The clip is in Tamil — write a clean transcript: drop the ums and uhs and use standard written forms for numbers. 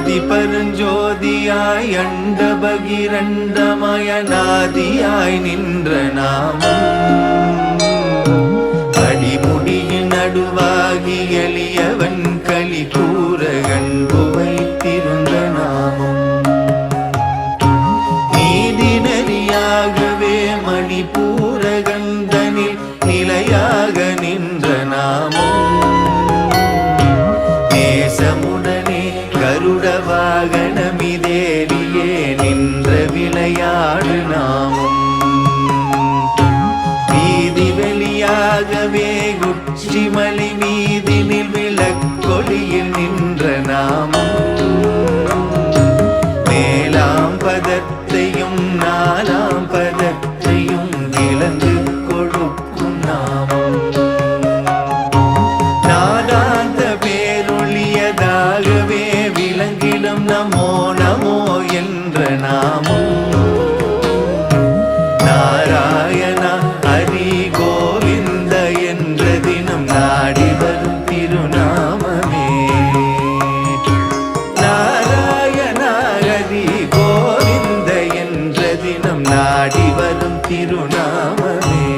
அதிபரஞ்சோதியாய் அண்ட பகிரண்டமயநாதியாய் நின்ற நாமம் அடிமுடியின் நடுவாகி எளியவன் களி கூற கண்பு வைத்திருந்த நாமம் நீதி நெறியாகவே மணிபூரகந்தனில் நிலையாக நின்ற நாமம் நேசமுடனே கருட வாகனமிதேறியே நின்ற விளையாடு நாமம் வீதி வெளியாகவே உச்சிமலை மீதினில் விளக்கொளியில் நின்ற நாமம் மேலாம் பதத்தையும் நாலாம் பதத்தையும் விளங்கு கொடுக்கும் நாமம் நாதாந்த பேரொழியதாகவே விளங்கிடும் நமோ நமோ என்ற நாமம் நாராயணா ஹரி கோவிந்த என்ற தினம் நாடி வரும் திருநாமமே நாராயணா ஹரி கோவிந்த என்ற தினம் நாடி வரும் திருநாமமே